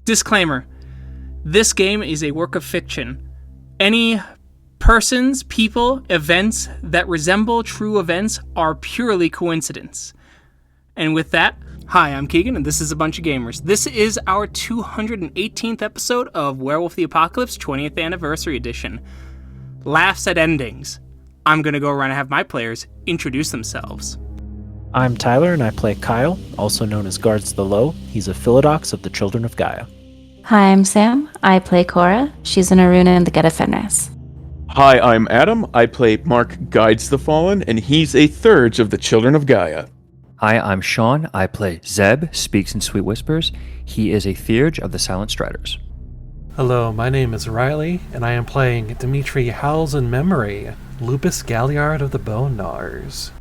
Disclaimer. This game is a work of fiction. Any persons, people, events that resemble true events are purely coincidence. And with that, hi, I'm Keegan, and this is A Bunch of Gamers. This is our 218th episode of Werewolf the Apocalypse 20th Anniversary Edition. Laughs at endings. I'm going to go around and have my players introduce themselves. I'm Tyler, and I play Kyle, also known as Guards the Low. He's a Philodox of the Children of Gaia. Hi, I'm Sam. I play Cora. She's an Aruna in the Geta Fenris. Hi, I'm Adam. I play Mark Guides the Fallen, and he's a Thurge of the Children of Gaia. Hi, I'm Sean. I play Zeb Speaks-in-Sweet-Whispers. He is a Theurge of the Silent Striders. Hello, my name is Riley, and I am playing Dimitri Howls-In-Memory, Lupus Galliard of the Bone Gnawers.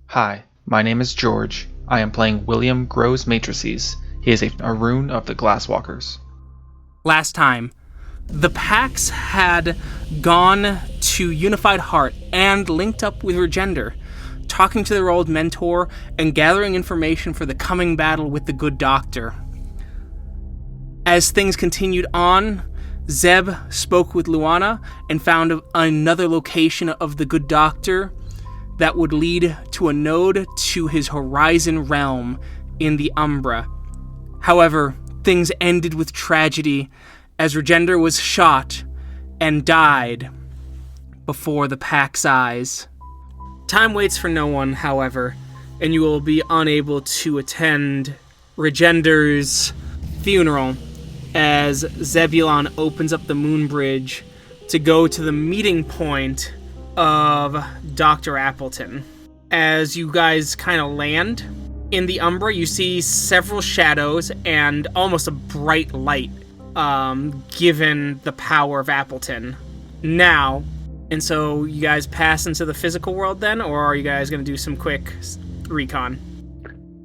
Hi, my name is George. I am playing William Grows-Matrices. He is a rune of the Glasswalkers. Last time, the Pax had gone to Unified Heart and linked up with Rajender, talking to their old mentor and gathering information for the coming battle with the Good Doctor. As things continued on, Zeb spoke with Luana and found another location of the Good Doctor that would lead to a node to his Horizon realm in the Umbra. However, things ended with tragedy as Rajender was shot and died before the Pack's eyes. Time waits for no one, however, and you will be unable to attend Rajender's funeral as Zebulon opens up the moon bridge to go to the meeting point of Doctor Appleton. As you guys kind of land in the Umbra, you see several shadows and almost a bright light, given the power of Appleton. Now, and so you guys pass into the physical world then, or are you guys going to do some quick recon?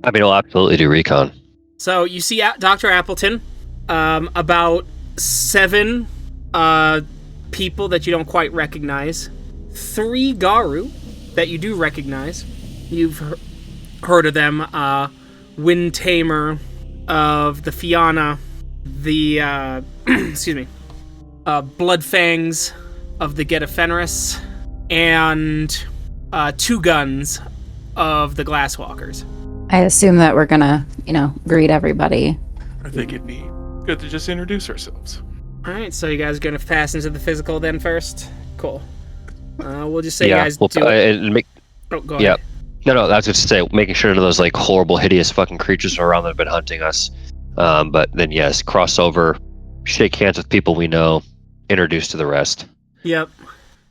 I mean, I'll absolutely do recon. So you see Dr. Appleton, about 7 people that you don't quite recognize, 3 Garu that you do recognize. You've heard of them, Wind Tamer of the Fianna, the, Blood Fangs of the Geta Fenris, and 2 Guns of the Glasswalkers. I assume that we're gonna, greet everybody. I think it'd be good to just introduce ourselves. Alright, so you guys are gonna pass into the physical then first? Cool. We'll just say you guys we'll do it. Go ahead. No, I was just to say, making sure those like horrible, hideous fucking creatures around that have been hunting us. But then yes, cross over, shake hands with people we know, introduce to the rest. Yep.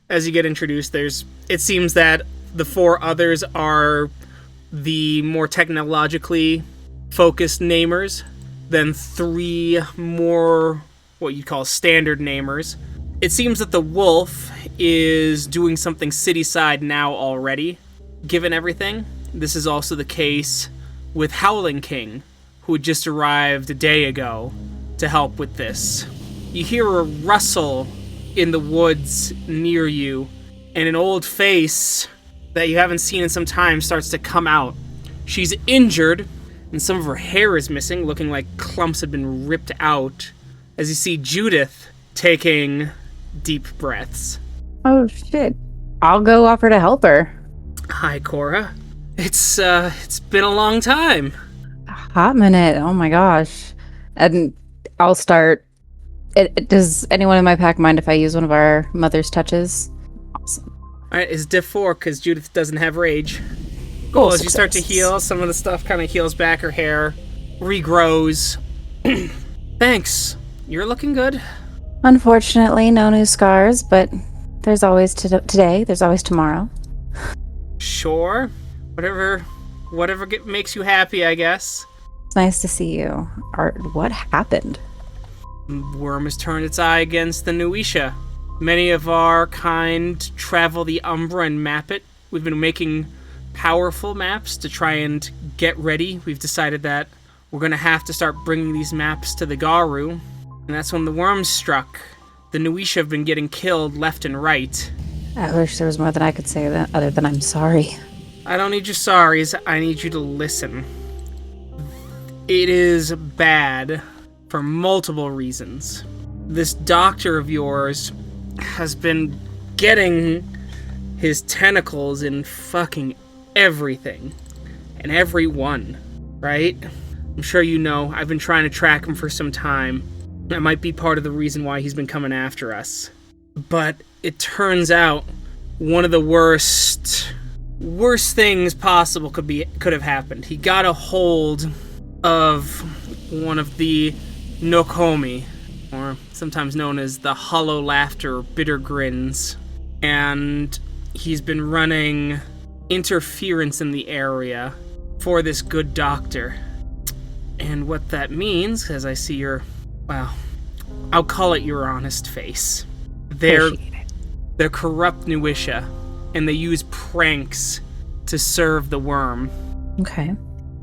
As you get introduced, it seems that the 4 others are the more technologically focused namers than 3 more what you'd call standard namers. It seems that the wolf is doing something city-side now already, given everything. This is also the case with Howling King, who had just arrived a day ago to help with this. You hear a rustle in the woods near you, and an old face that you haven't seen in some time starts to come out. She's injured, and some of her hair is missing, looking like clumps had been ripped out, as you see Judith taking deep breaths. Oh, shit. I'll go offer to help her. Hi, Cora. It's been a long time. A hot minute. Oh my gosh. And I'll start. Does anyone in my pack mind if I use one of our mother's touches? Awesome. Alright, it's diff 4 because Judith doesn't have rage. Cool, as you start to heal, some of the stuff kind of heals back, her hair regrows. Thanks. You're looking good. Unfortunately, no new scars, but there's always today, there's always tomorrow. Sure. Whatever makes you happy, I guess. It's nice to see you. What happened? Worm has turned its eye against the Nuisha. Many of our kind travel the Umbra and map it. We've been making powerful maps to try and get ready. We've decided that we're going to have to start bringing these maps to the Garu. And that's when the worms struck. The Nuisha have been getting killed left and right. I wish there was more than I could say other than I'm sorry. I don't need your sorries. I need you to listen. It is bad for multiple reasons. This doctor of yours has been getting his tentacles in fucking everything and everyone, right? I'm sure you know, I've been trying to track him for some time. That might be part of the reason why he's been coming after us. But it turns out one of the worst things possible could have happened. He got a hold of one of the Nokomi, or sometimes known as the hollow laughter or bitter grins, and he's been running interference in the area for this good doctor. And what that means, as I see your, well, I'll call it your honest face. They're corrupt Nuisha, and they use pranks to serve the worm. Okay.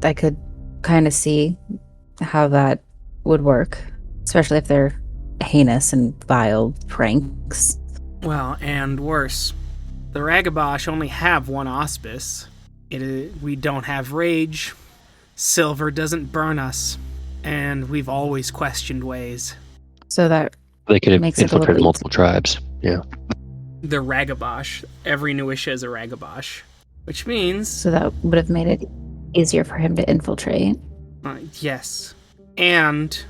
I could kind of see how that would work, especially if they're heinous and vile pranks. Well, and worse, the Ragabosh only have one auspice. We don't have rage. Silver doesn't burn us, and we've always questioned ways. So that They could have makes it a infiltrated little multiple tribes. Yeah. The Ragabosh. Every Nuisha is a Ragabosh. Which means... So that would have made it easier for him to infiltrate. Yes. And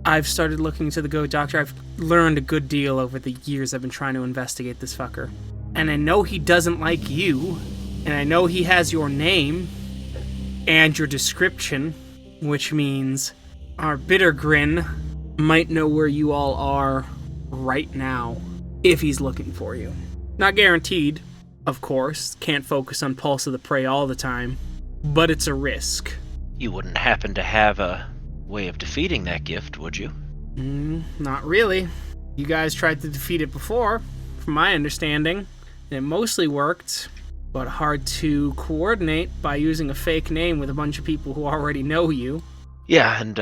I've started looking into the Goat Doctor. I've learned a good deal over the years I've been trying to investigate this fucker. And I know he doesn't like you. And I know he has your name and your description, which means our bitter grin might know where you all are right now if he's looking for you. Not guaranteed, of course. Can't focus on Pulse of the Prey all the time, but it's a risk. You wouldn't happen to have a way of defeating that gift, would you? Not really. You guys tried to defeat it before, from my understanding, and it mostly worked, but hard to coordinate by using a fake name with a bunch of people who already know you. Yeah, and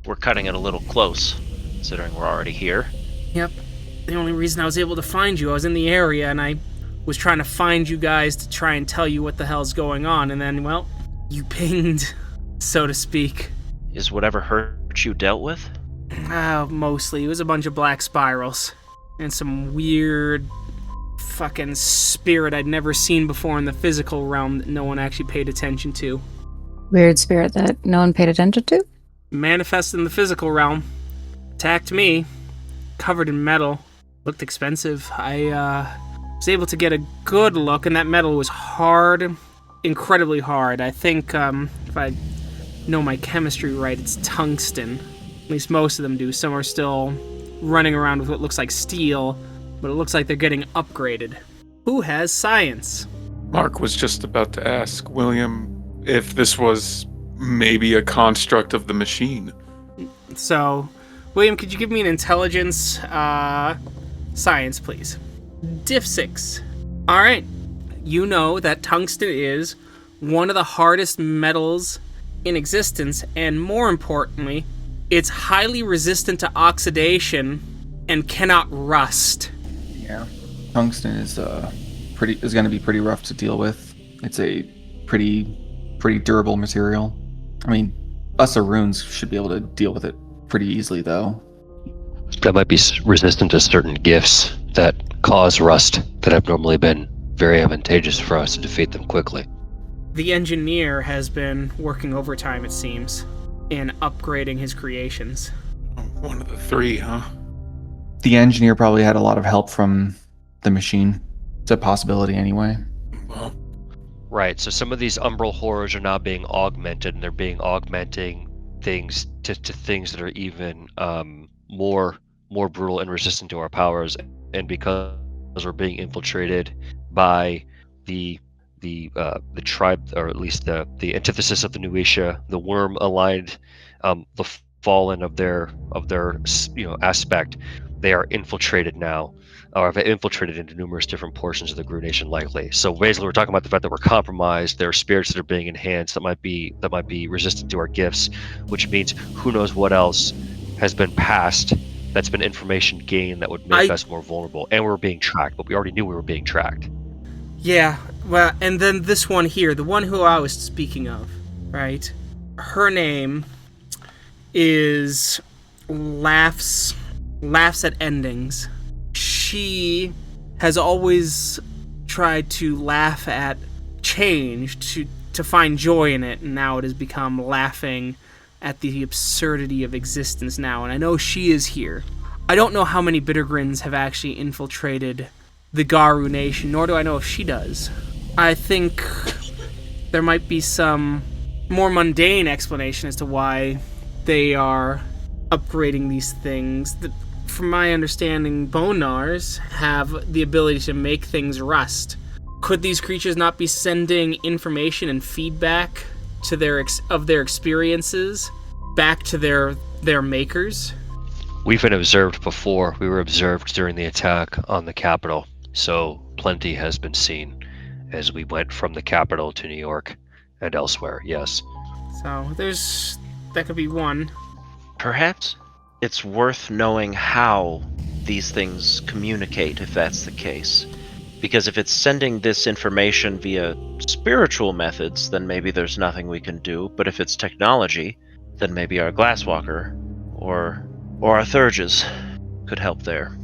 we're cutting it a little close, considering we're already here. Yep. The only reason I was able to find you, I was in the area, and I was trying to find you guys to try and tell you what the hell's going on, and then, well, you pinged, so to speak. Is whatever hurt you dealt with? Mostly. It was a bunch of black spirals. And some weird fucking spirit I'd never seen before in the physical realm that no one actually paid attention to. Weird spirit that no one paid attention to? Manifested in the physical realm. Attacked me. Covered in metal. Looked expensive. I was able to get a good look, and that metal was hard. Incredibly hard. I think, if I know my chemistry right, it's tungsten. At least most of them do. Some are still running around with what looks like steel, but it looks like they're getting upgraded. Who has science? Mark was just about to ask William if this was maybe a construct of the machine. So, William, could you give me an intelligence, science, please? Diff 6. Alright. You know that tungsten is one of the hardest metals in existence, and more importantly, it's highly resistant to oxidation and cannot rust. Yeah, tungsten is going to be pretty rough to deal with. It's a pretty durable material. I mean, us Aruns should be able to deal with it pretty easily, though. That might be resistant to certain gifts that cause rust that have normally been very advantageous for us to defeat them quickly. The engineer has been working overtime, it seems, in upgrading his creations. One of the three, huh? The engineer probably had a lot of help from the machine. It's a possibility anyway. Well, Right, so some of these umbral horrors are now being augmented, and they're being augmenting things to things that are even more brutal and resistant to our powers. And because we're being infiltrated by the tribe, or at least the antithesis of the Nuisha, the worm aligned, the fallen of their aspect, they are infiltrated now, or have infiltrated into numerous different portions of the Gru Nation, likely. So basically, we're talking about the fact that we're compromised. There are spirits that are being enhanced that might be resistant to our gifts, which means who knows what else has been passed. That's been information gained that would make us more vulnerable, and we're being tracked. But we already knew we were being tracked. Yeah, well, and then this one here, the one who I was speaking of, right? Her name is laughs at endings. She has always tried to laugh at change, to find joy in it, and now it has become laughing at the absurdity of existence now, and I know she is here. I don't know how many Bittergrins have actually infiltrated the Garu Nation, nor do I know if she does. I think there might be some more mundane explanation as to why they are upgrading these things. From my understanding, Bonars have the ability to make things rust. Could these creatures not be sending information and feedback to their experiences back to their makers? We've been observed before. We were observed during the attack on the Capitol, so plenty has been seen as we went from the Capitol to New York and elsewhere, yes. So that could be one. Perhaps it's worth knowing how these things communicate, if that's the case. Because if it's sending this information via spiritual methods, then maybe there's nothing we can do. But if it's technology, then maybe our Glasswalker or our Thurges could help there.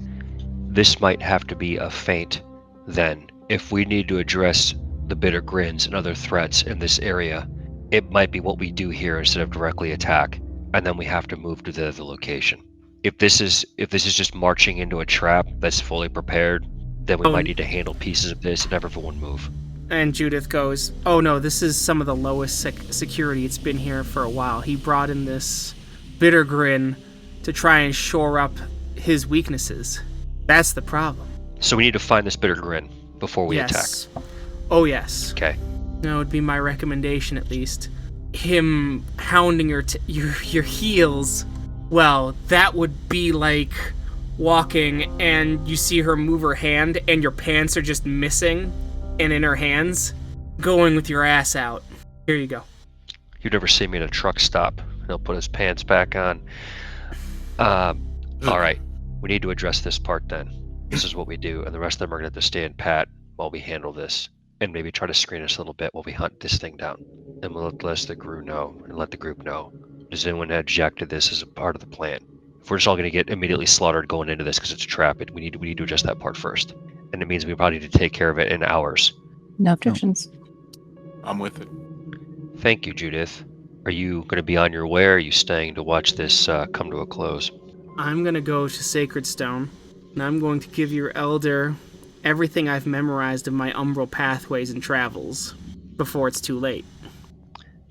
This might have to be a feint, then. If we need to address the Bitter Grins and other threats in this area, it might be what we do here instead of directly attack, and then we have to move to the other location. If this is just marching into a trap that's fully prepared, then we might need to handle pieces of this and have everyone move. And Judith goes, oh no, this is some of the lowest security. It's been here for a while. He brought in this Bittergrin to try and shore up his weaknesses. That's the problem. So we need to find this Bittergrin before we attack. Oh yes. Okay. That would be my recommendation, at least. Him hounding your heels, well, that would be like walking and you see her move her hand and your pants are just missing and in her hands, going with your ass out. Here you go. You'd never see me at a truck stop. He'll put his pants back on. All right. We need to address this part then. This is what we do, and the rest of them are going to have to stand pat while we handle this, and maybe try to screen us a little bit while we hunt this thing down. And we'll let the group know. Does anyone object to this as a part of the plan? If we're just all going to get immediately slaughtered going into this because it's a trap, we need to adjust that part first. And it means we probably need to take care of it in hours. No objections. I'm with it. Thank you, Judith. Are you going to be on your way, or are you staying to watch this come to a close? I'm going to go to Sacred Stone, and I'm going to give your elder everything I've memorized of my umbral pathways and travels before it's too late.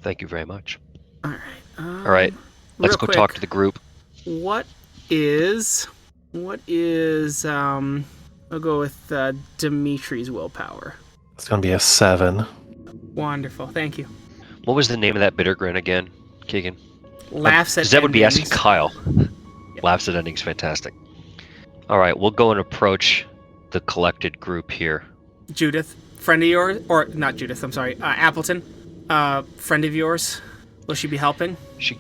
Thank you very much. All right. All right. Let's go talk to the group. What is I'll go with Dimitri's willpower. It's going to be a 7. Wonderful. Thank you. What was the name of that Bittergrin again, Keegan? Laughs at Because that would be asking endings. Kyle. Laughs at endings, fantastic. All right, we'll go and approach the collected group here. Judith, friend of yours, or not Judith, I'm sorry, Appleton, friend of yours, will she be helping? She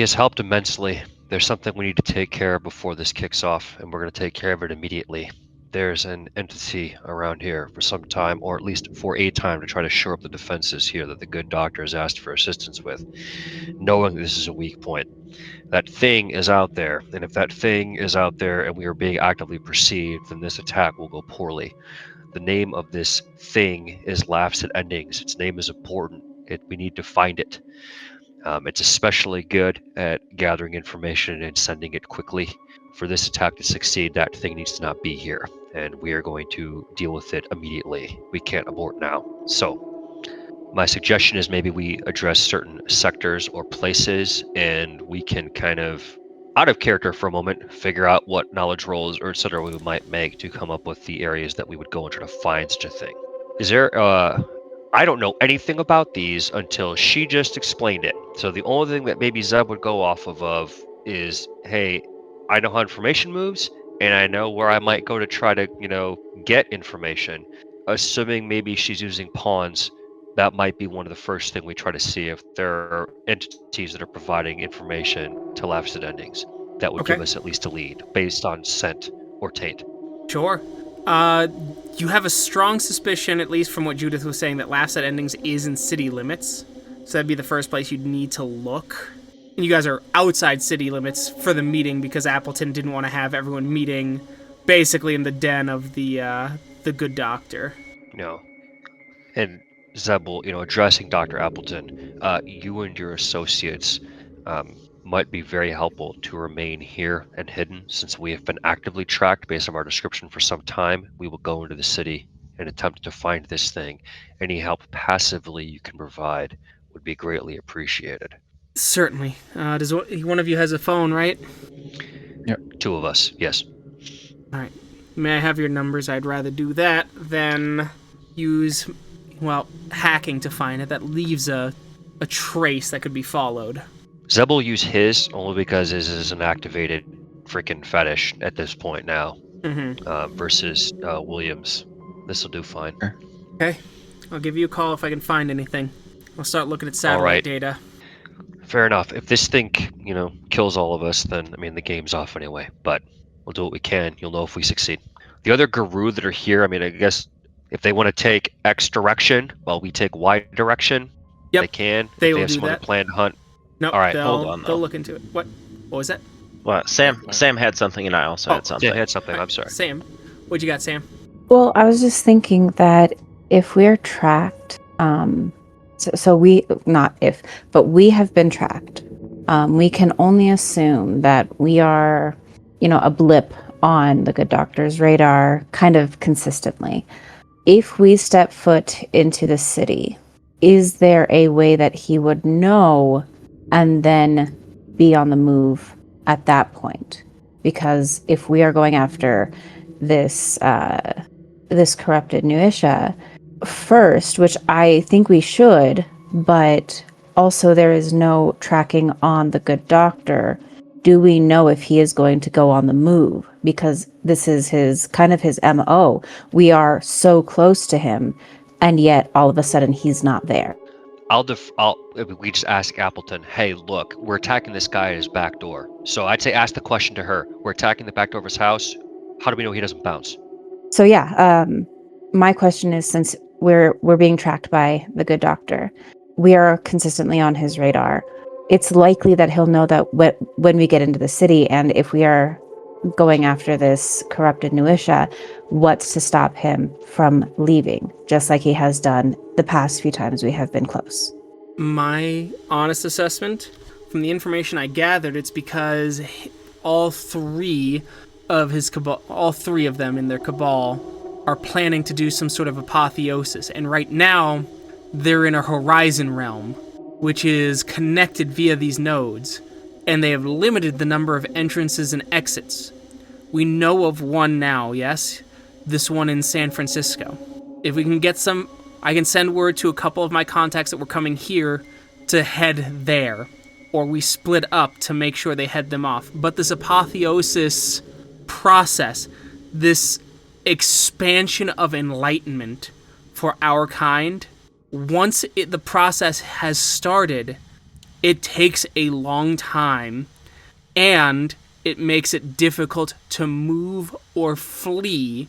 has helped immensely. There's something we need to take care of before this kicks off, and we're going to take care of it immediately. There's an entity around here for some time, or at least for a time, to try to shore up the defenses here that the good doctor has asked for assistance with, knowing this is a weak point. That thing is out there, and if that thing is out there and we are being actively perceived, then this attack will go poorly. The name of this thing is Laughs at Endings. Its name is important. We need to find it. It's especially good at gathering information and sending it quickly. For this attack to succeed, that thing needs to not be here, and we are going to deal with it immediately. We can't abort now. So, my suggestion is maybe we address certain sectors or places, and we can kind of, out of character for a moment, figure out what knowledge rolls or etc. we might make to come up with the areas that we would go and try to find such a thing. Is there, I don't know anything about these until she just explained it. So the only thing that maybe Zeb would go off of is, hey, I know how information moves, and I know where I might go to try to, get information. Assuming maybe she's using pawns, that might be one of the first thing we try to see if there are entities that are providing information to Laughs at Endings. That would give us at least a lead, based on scent or taint. Sure. You have a strong suspicion, at least from what Judith was saying, that Laughs at Endings is in city limits. So that'd be the first place you'd need to look. And you guys are outside city limits for the meeting because Appleton didn't want to have everyone meeting basically in the den of the good doctor. No. And Zeb will, addressing Dr. Appleton, you and your associates might be very helpful to remain here and hidden. Since we have been actively tracked based on our description for some time, we will go into the city and attempt to find this thing. Any help passively you can provide would be greatly appreciated. Certainly. Does one of you has a phone, right? Yep. 2 of us, yes. All right. May I have your numbers? I'd rather do that than use, hacking to find it. That leaves a trace that could be followed. Zeb will use his only because his is an activated freaking fetish at this point now. Versus Williams. This will do fine. Okay. I'll give you a call if I can find anything. I'll start looking at satellite data. Fair enough. If this thing, kills all of us, then, the game's off anyway. But we'll do what we can. You'll know if we succeed. The other Guru that are here, I guess if they want to take X direction while we take Y direction, they can. They if will they have do someone that. to plan to hunt. No, all right, hold on, though. They'll look into it. What was that? Well, Sam had something, and I also had something. Yeah, I had something. I'm sorry. Sam, what'd you got, Sam? Well, I was just thinking that if we're tracked, we have been tracked. We can only assume that we are, a blip on the good doctor's radar kind of consistently. If we step foot into the city, is there a way that he would know and then be on the move at that point? Because if we are going after this corrupted Nuisha first, which I think we should, but also there is no tracking on the good doctor, do we know if he is going to go on the move? Because this is his MO. We are so close to him, and yet all of a sudden he's not there. We just ask Appleton, hey, look, we're attacking this guy at his back door. So I'd say ask the question to her. We're attacking the back door of his house. How do we know he doesn't bounce? So my question is, since we're being tracked by the good doctor, we are consistently on his radar. It's likely that he'll know that when we get into the city, and if we are going after this corrupted Nuisha, what's to stop him from leaving, just like he has done the past few times we have been close. My honest assessment, from the information I gathered, it's because all 3 of them in their cabal are planning to do some sort of apotheosis, and right now they're in a horizon realm, which is connected via these nodes, and they have limited the number of entrances and exits. We know of one now, yes? This one in San Francisco. If we can get some, I can send word to a couple of my contacts that were coming here to head there, or we split up to make sure they head them off. But this apotheosis process, this expansion of enlightenment for our kind, once the process has started, it takes a long time, and it makes it difficult to move or flee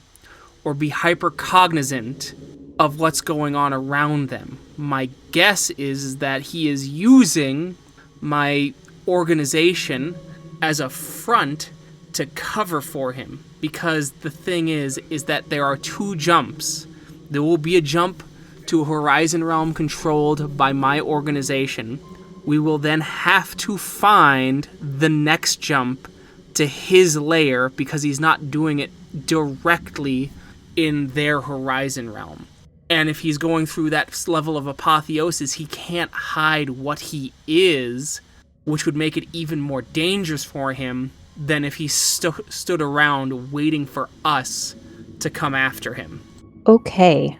or be hyper-cognizant of what's going on around them. My guess is that he is using my organization as a front to cover for him, because the thing is that there are 2 jumps. There will be a jump to a horizon realm controlled by my organization. We will then have to find the next jump to his lair, because he's not doing it directly in their horizon realm. And if he's going through that level of apotheosis, he can't hide what he is, which would make it even more dangerous for him than if he stood around waiting for us to come after him. Okay.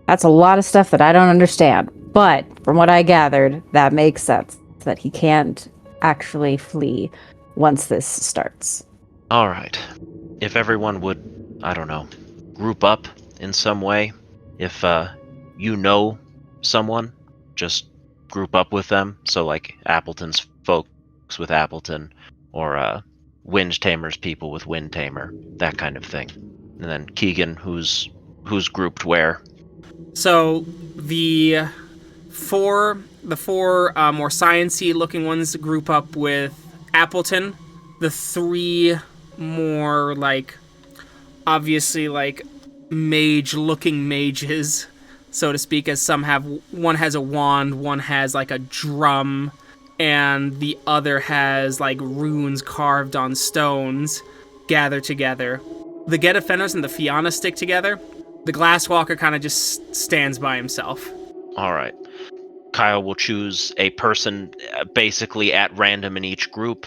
That's a lot of stuff that I don't understand, but from what I gathered, that makes sense, that he can't actually flee once this starts. All right. If everyone would, I don't know, group up in some way. If you know someone, just group up with them. So like Appleton's folks with Appleton, or Wind Tamer's people with Wind Tamer, that kind of thing. And then Keegan, who's grouped where. So the 4 The 4 more science-y looking ones group up with Appleton. The 3 more, like, obviously, like, mage-looking mages, so to speak, as some have... One has a wand, one has, like, a drum, and the other has, like, runes carved on stones gather together. The Get Offenders and the Fianna stick together. The Glasswalker kind of just stands by himself. All right. Kyle will choose a person basically at random in each group,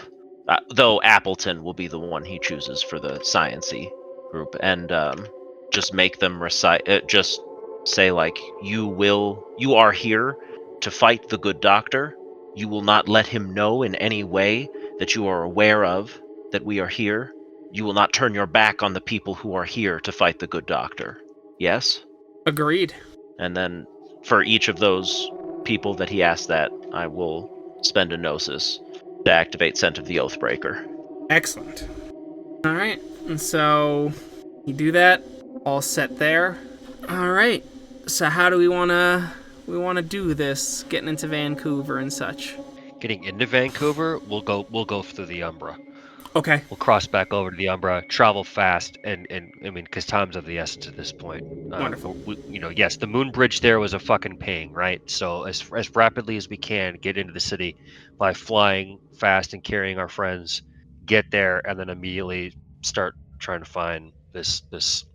though Appleton will be the one he chooses for the science-y group, and just make them recite, just say, like, you are here to fight the good doctor. You will not let him know in any way that you are aware of that we are here. You will not turn your back on the people who are here to fight the good doctor. Yes? Agreed. And then for each of those people that he asked that, I will spend a Gnosis to activate Scent of the Oathbreaker. Excellent. Alright, and so you do that, all set there. Alright, so how do we wanna do this, getting into Vancouver and such? Getting into Vancouver, we'll go through the Umbra. Okay. We'll cross back over to the Umbra, travel fast, and I mean, because time's of the essence at this point. Wonderful. Yes, the moon bridge there was a fucking pain, right? So as rapidly as we can, get into the city by flying fast and carrying our friends, get there, and then immediately start trying to find this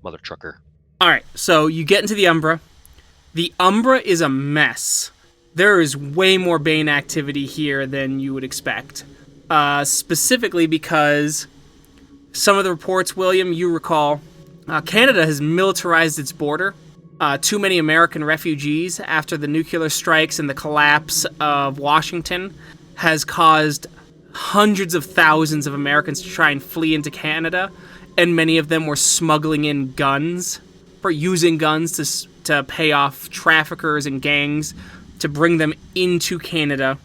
mother trucker. All right, so you get into the Umbra. The Umbra is a mess. There is way more Bane activity here than you would expect. Specifically because some of the reports, William, you recall, Canada has militarized its border. Too many American refugees after the nuclear strikes and the collapse of Washington has caused hundreds of thousands of Americans to try and flee into Canada, and many of them were smuggling in guns, or using guns to pay off traffickers and gangs to bring them into Canada.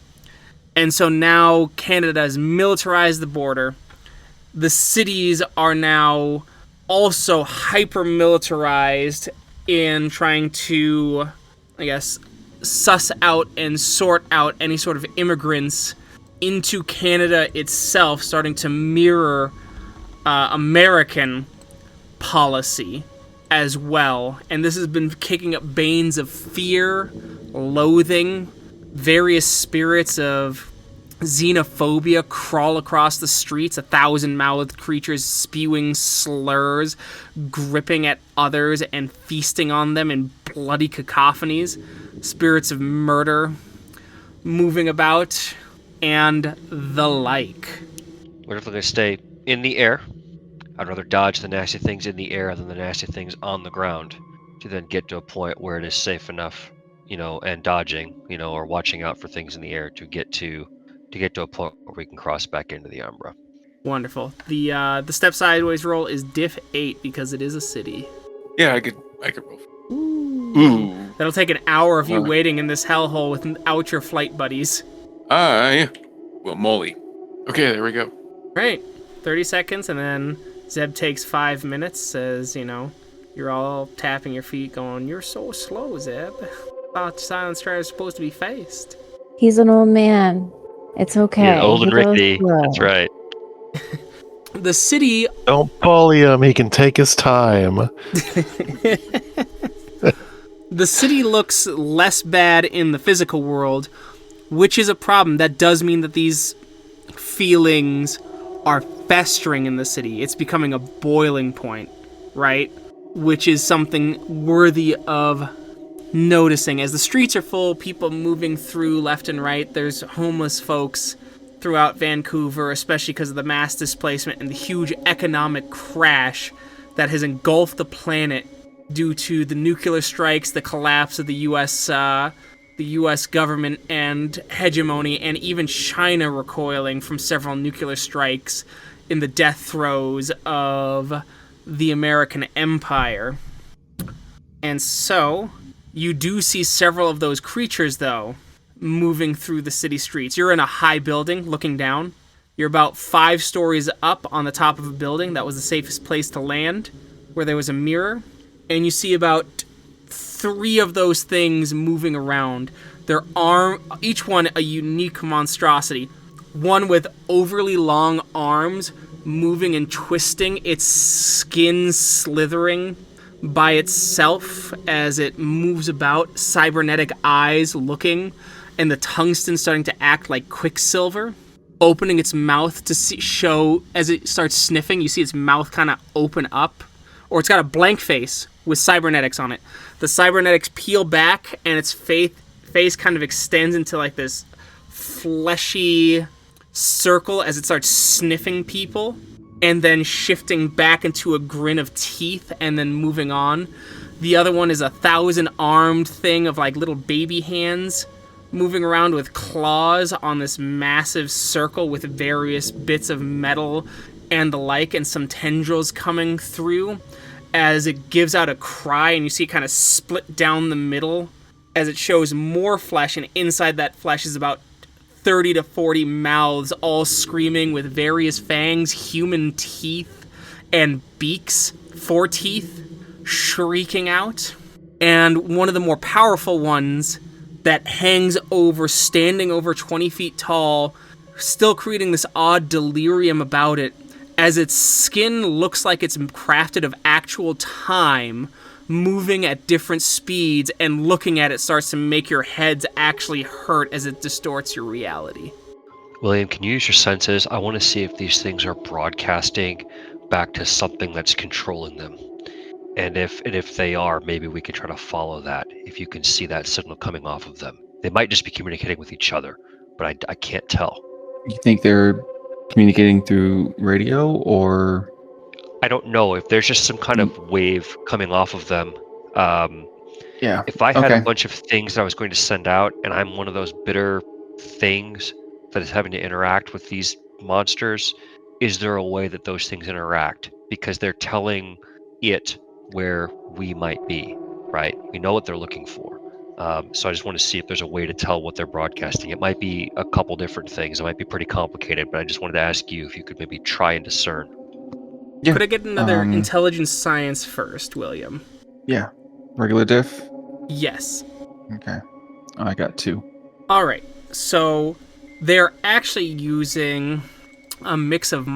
And so now Canada has militarized the border. The cities are now also hyper-militarized in trying to, I guess, suss out and sort out any sort of immigrants into Canada itself, starting to mirror American policy as well. And this has been kicking up banes of fear, loathing. Various spirits of xenophobia crawl across the streets, 1,000-mouthed creatures spewing slurs, gripping at others and feasting on them in bloody cacophonies, spirits of murder moving about, and the like. What if they're going to stay in the air? I'd rather dodge the nasty things in the air than the nasty things on the ground, to then get to a point where it is safe enough, and dodging, or watching out for things in the air to get to a point where we can cross back into the Umbra. Wonderful. The step sideways roll is diff 8 because it is a city. Yeah, I could roll. Ooh. That'll take an hour of you waiting in this hellhole without your flight buddies. I will moly. Okay, there we go. Right. 30 seconds, and then Zeb takes 5 minutes, says, you're all tapping your feet going, "You're so slow, Zeb. Thought Silent Strider is supposed to be faced." He's an old man. It's okay. Yeah, old and He goes Ricky. slow. That's right. The city... Don't bully him. He can take his time. The city looks less bad in the physical world, which is a problem. That does mean that these feelings are festering in the city. It's becoming a boiling point, right? Which is something worthy of noticing. As the streets are full, people moving through left and right, there's homeless folks throughout Vancouver, especially because of the mass displacement and the huge economic crash that has engulfed the planet due to the nuclear strikes, the collapse of the U.S. government and hegemony, and even China recoiling from several nuclear strikes in the death throes of the American Empire. And so, you do see several of those creatures, though, moving through the city streets. You're in a high building looking down. You're about 5 stories up on the top of a building. That was the safest place to land, where there was a mirror. And you see about 3 of those things moving around. each one a unique monstrosity. One with overly long arms, moving and twisting, its skin slithering by itself as it moves about, cybernetic eyes looking, and the tungsten starting to act like quicksilver, opening its mouth to show, as it starts sniffing, you see its mouth kind of open up, or it's got a blank face with cybernetics on it. The cybernetics peel back, and its face kind of extends into like this fleshy circle as it starts sniffing people, and then shifting back into a grin of teeth and then moving on. The other one is a 1,000-armed thing of like little baby hands moving around with claws on this massive circle with various bits of metal and the like, and some tendrils coming through as it gives out a cry, and you see it kind of split down the middle as it shows more flesh, and inside that flesh is about 30 to 40 mouths, all screaming with various fangs, human teeth, and beaks, 4 teeth, shrieking out. And one of the more powerful ones that hangs over, standing over 20 feet tall, still creating this odd delirium about it, as its skin looks like it's crafted of actual time, moving at different speeds, and looking at it starts to make your heads actually hurt as it distorts your reality. William, can you use your senses? I want to see if these things are broadcasting back to something that's controlling them. And if they are, maybe we could try to follow that, if you can see that signal coming off of them. They might just be communicating with each other, but I can't tell. You think they're communicating through radio, or? I don't know if there's just some kind of wave coming off of them. Yeah. If I had a bunch of things that I was going to send out, and I'm one of those bitter things that is having to interact with these monsters, is there a way that those things interact? Because they're telling it where we might be, right? We know what they're looking for. So I just want to see if there's a way to tell what they're broadcasting. It might be a couple different things. It might be pretty complicated, but I just wanted to ask you if you could maybe try and discern. Yeah. Could I get another intelligence science first, William? Yeah. Regular diff? Yes. Okay. I got 2. All right. So they're actually using a mix of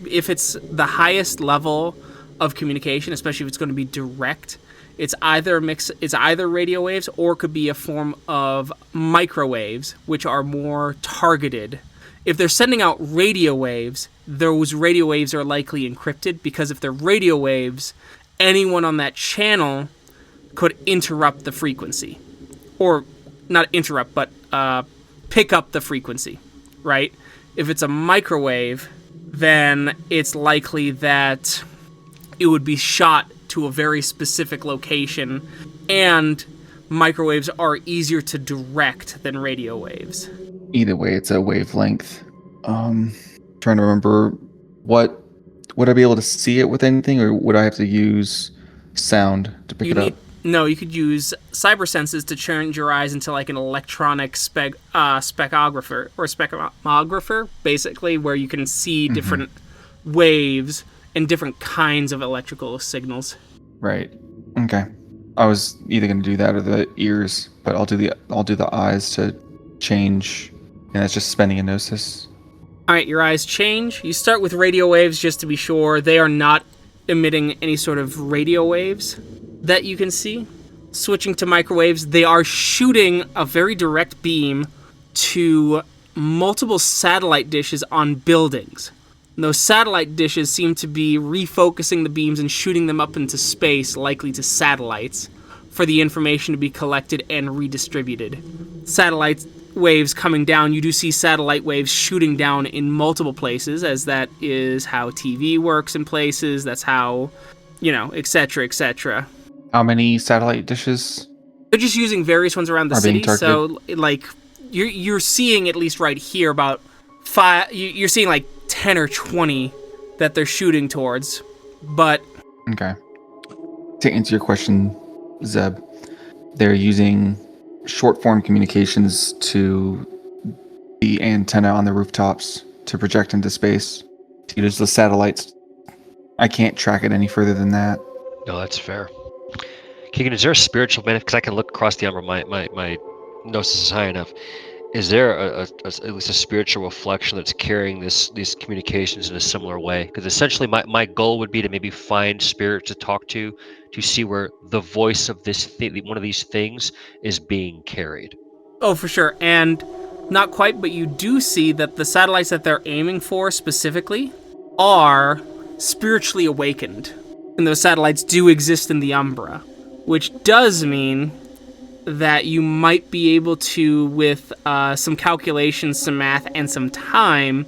if it's the highest level of communication, especially if it's going to be direct, it's either radio waves, or it could be a form of microwaves, which are more targeted. If they're sending out radio waves, those radio waves are likely encrypted, because if they're radio waves, anyone on that channel could interrupt the frequency. Or not interrupt, but pick up the frequency, right? If it's a microwave, then it's likely that it would be shot to a very specific location, and microwaves are easier to direct than radio waves. Either way, it's a wavelength. Trying to remember, would I be able to see it with anything, or would I have to use sound to pick it up? No, you could use cyber senses to change your eyes into like an electronic specographer, or spectromographer, basically, where you can see different waves and different kinds of electrical signals. Right. Okay. I was either going to do that or the ears, but I'll do the eyes to change, and that's just spending a gnosis. All right, your eyes change. You start with radio waves just to be sure. They are not emitting any sort of radio waves that you can see. Switching to microwaves, they are shooting a very direct beam to multiple satellite dishes on buildings. And those satellite dishes seem to be refocusing the beams and shooting them up into space, likely to satellites, for the information to be collected and redistributed. Satellite waves coming down, you do see satellite waves shooting down in multiple places, as that is how TV works in places, that's how, etc., etc. How many satellite dishes? They're just using various ones around the city, so, like, you're seeing, at least right here, about 5, you're seeing, like, 10 or 20 that they're shooting towards, but... Okay. To answer your question, Zeb, they're using short-form communications to the antenna on the rooftops to project into space. To use the satellites. I can't track it any further than that. No, that's fair. Keegan, is there a spiritual benefit? Because I can look across the armor. My gnosis is high enough. Is there at least a spiritual reflection that's carrying these communications in a similar way? Because essentially, my goal would be to maybe find spirits to talk to see where the voice of one of these things is being carried. Oh, for sure. And not quite, but you do see that the satellites that they're aiming for specifically are spiritually awakened. And those satellites do exist in the Umbra, which does mean that you might be able to, with some calculations, some math, and some time,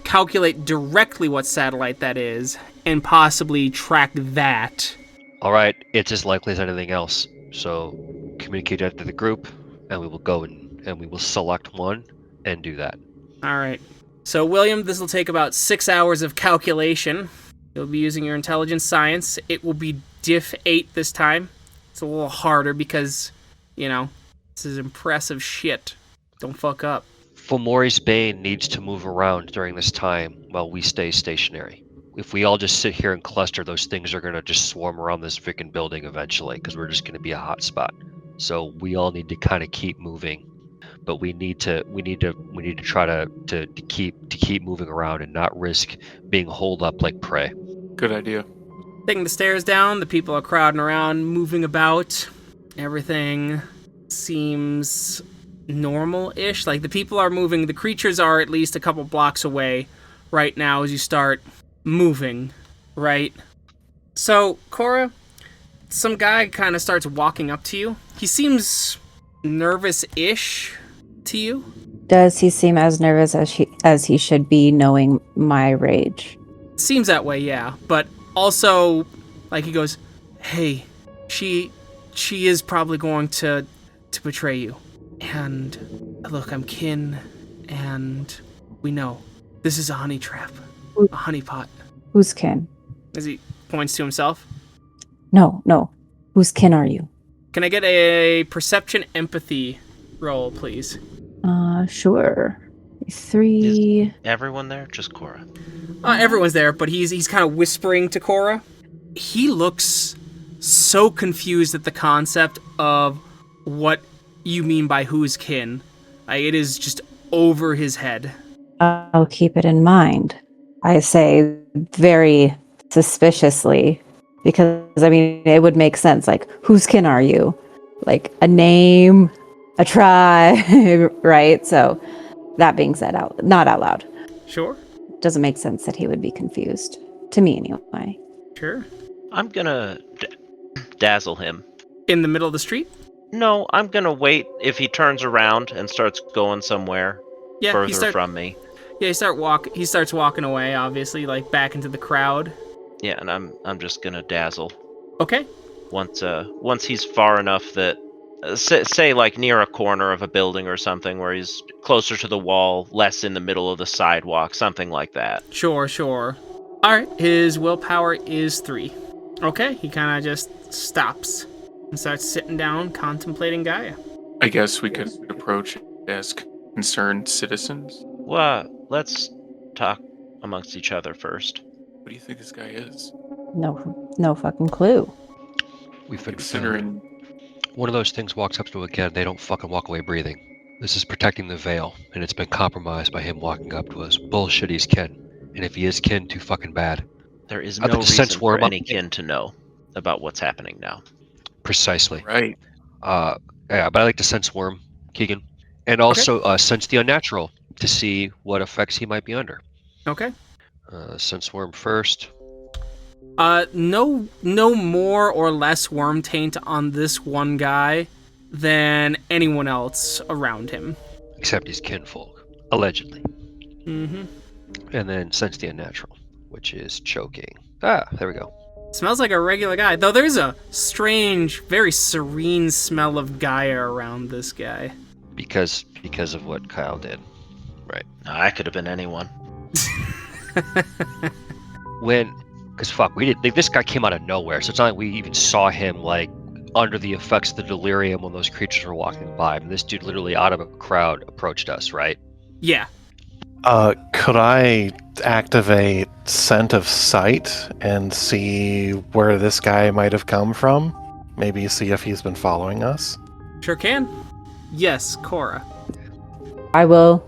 calculate directly what satellite that is and possibly track that. All right, it's as likely as anything else. So communicate that to the group, and we will go and we will select one and do that. All right. So, William, this will take about 6 hours of calculation. You'll be using your intelligence science. It will be Diff 8 this time. It's a little harder because, this is impressive shit. Don't fuck up. Fomori's Bane needs to move around during this time while we stay stationary. If we all just sit here and cluster, those things are going to just swarm around this freaking building eventually because we're just going to be a hot spot. So we all need to kind of keep moving, but we need to try to keep moving around and not risk being holed up like prey. Good idea. Taking the stairs down, the people are crowding around, moving about. Everything seems normal-ish. Like, the people are moving. The creatures are at least a couple blocks away right now as you start moving, right? So, Cora, some guy kind of starts walking up to you. He seems nervous-ish to you. Does he seem as nervous as he should be, knowing my rage? Seems that way, yeah. But also, like, he goes, "Hey, she is probably going to betray you. And look, I'm kin, and we know this is a honey trap, a honeypot." Whose kin? As he points to himself. No. Whose kin are you? Can I get a perception empathy roll, please? Sure. 3. Is everyone there? Just Cora. Everyone's there, but he's kind of whispering to Cora. He looks so confused at the concept of what you mean by whose kin. It is just over his head. I'll keep it in mind, I say very suspiciously, because, it would make sense. Like, whose kin are you? Like, a name, a tribe, right? So, that being said, not out loud. Sure. Doesn't make sense that he would be confused. To me, anyway. Sure. I'm gonna dazzle him. In the middle of the street? No, I'm gonna wait if he turns around and starts going somewhere further from me. Yeah, he starts walking away, obviously, like back into the crowd. Yeah, and I'm just gonna dazzle. Okay. Once he's far enough that say like near a corner of a building or something where he's closer to the wall, less in the middle of the sidewalk, something like that. Sure. All right, his willpower is 3. Okay, he kind of just stops and starts sitting down, contemplating Gaia. I guess we could approach as concerned citizens. Well, let's talk amongst each other first. What do you think this guy is? No fucking clue. We've been Considering one of those things walks up to a kid, they don't fucking walk away breathing. This is protecting the veil, and it's been compromised by him walking up to us. Bullshit, he's kin. And if he is kin, too fucking bad. There is no reason for any kin to know about what's happening now. Precisely. right. Yeah, but I like to sense worm, Keegan. And also sense the unnatural to see what effects he might be under. Okay. Sense worm first. No more or less worm taint on this one guy than anyone else around him. Except he's kinfolk, allegedly. Mm-hmm. And then sense the unnatural, which is choking. There we go. Smells like a regular guy, though there's a strange, very serene smell of Gaia around this guy. Because of what Kyle did. Right. I could have been anyone. This guy came out of nowhere, so it's not like we even saw him, like, under the effects of the delirium when those creatures were walking by. I mean, this dude literally out of a crowd approached us, right? Yeah. Could I activate Scent of Sight and see where this guy might have come from? Maybe see if he's been following us? Sure can. Yes, Cora. I will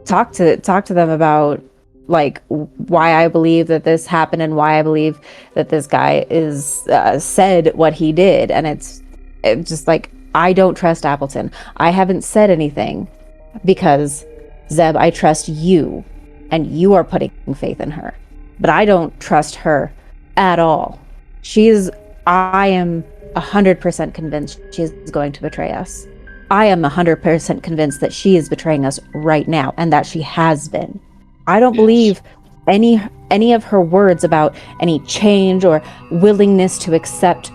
talk to them about like why I believe that this happened and why I believe that this guy is said what he did, and it's just like, I don't trust Appleton. I haven't said anything because, Zeb, I trust you, and you are putting faith in her, but I don't trust her at all. I am 100% convinced she is going to betray us. I am 100% convinced that she is betraying us right now, and that she has been. I don't believe any of her words about any change or willingness to accept,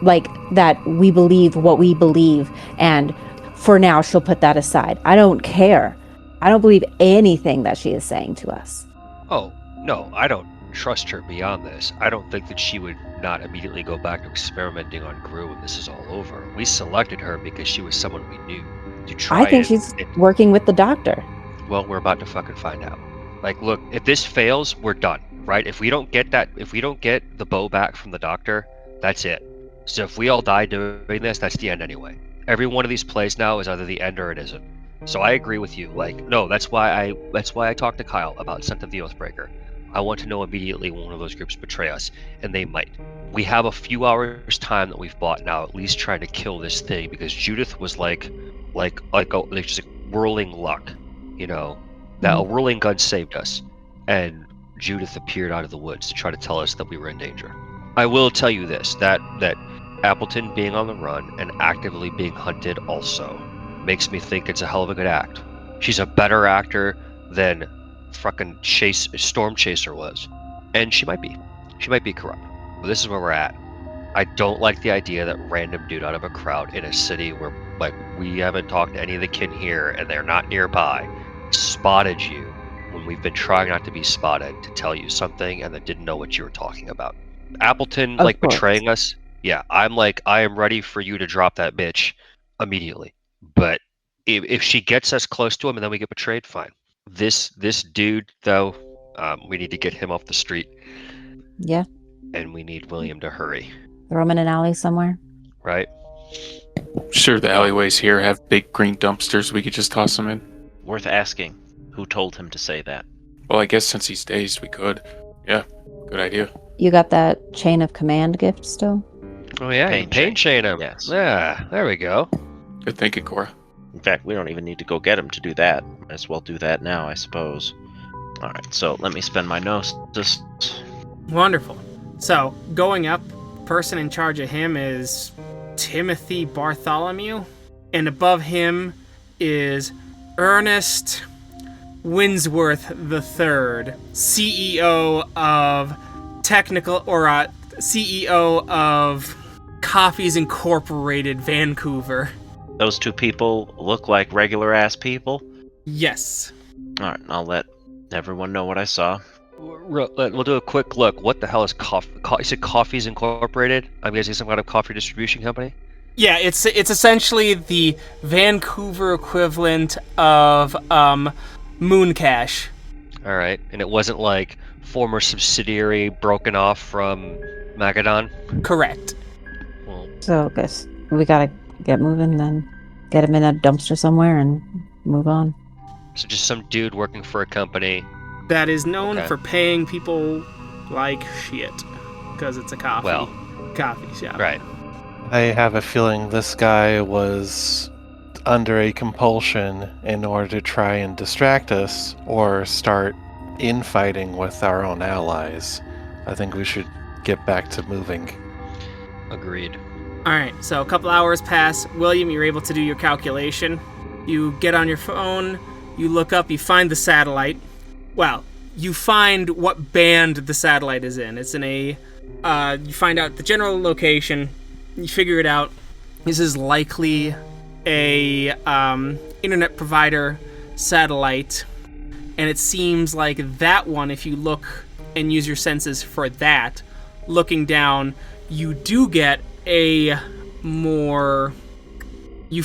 like, that we believe what we believe, and for now she'll put that aside. I don't care. I don't believe anything that she is saying to us. Oh, no, I don't trust her beyond this. I don't think that she would not immediately go back to experimenting on Gru when this is all over. We selected her because she was someone we knew to try. I think she's working with the doctor. Well, we're about to fucking find out. Like, look, if this fails, we're done, right? If we don't get the bow back from the doctor, that's it. So if we all die doing this, that's the end anyway. Every one of these plays now is either the end or it isn't. So I agree with you. Like, no, that's why I talked to Kyle about Scent of the Oathbreaker. I want to know immediately when one of those groups betray us, and they might. We have a few hours time that we've bought now, at least trying to kill this thing, because Judith was like just whirling luck, you know. That a whirling gun saved us, and Judith appeared out of the woods to try to tell us that we were in danger. I will tell you this, that Appleton being on the run and actively being hunted also makes me think it's a hell of a good act. She's a better actor than fucking Storm Chaser was, and she might be corrupt, but this is where we're at. I don't like the idea that random dude out of a crowd in a city where, like, we haven't talked to any of the kin here and they're not nearby spotted you when we've been trying not to be spotted to tell you something and then didn't know what you were talking about. Appleton, like, betraying us, yeah, I am ready for you to drop that bitch immediately. But if she gets us close to him and then we get betrayed, fine. This dude, though, we need to get him off the street. Yeah. And we need William to hurry. Throw him in an alley somewhere. Right. Sure, the alleyways here have big green dumpsters we could just toss him in. Worth asking. Who told him to say that? Well, I guess since he's dazed, we could. Yeah, good idea. You got that chain of command gift still? Oh yeah, pain chain him. Yes. Yeah, there we go. Good thinking, Cora. In fact, we don't even need to go get him to do that. Might as well do that now, I suppose. Alright, so let me spend my gnosis. Wonderful. So, going up, person in charge of him is Timothy Bartholomew, and above him is Ernest Winsworth III, CEO of CEO of Coffees Incorporated, Vancouver. Those two people look like regular ass people? Yes. Alright, I'll let everyone know what I saw. We'll do a quick look. What the hell is you said Coffees Incorporated? I'm guessing some kind of coffee distribution company? Yeah, it's essentially the Vancouver equivalent of Mooncash. All right, and it wasn't like former subsidiary broken off from Magadon? Correct. Well, So, guess we gotta get moving then. Get him in a dumpster somewhere and move on. so just some dude working for a company. That is known Okay. for paying people like shit, because it's a coffee shop. Right. I have a feeling this guy was under a compulsion in order to try and distract us or start infighting with our own allies. I think we should get back to moving. Agreed. All right, so a couple hours pass. William, you're able to do your calculation. You get on your phone, you look up, you find the satellite. Well, you find what band the satellite is in. It's in a, you find out the general location, you figure it out. This is likely a internet provider satellite, and it seems like that one, if you look and use your senses for that, looking down, you do get a more, you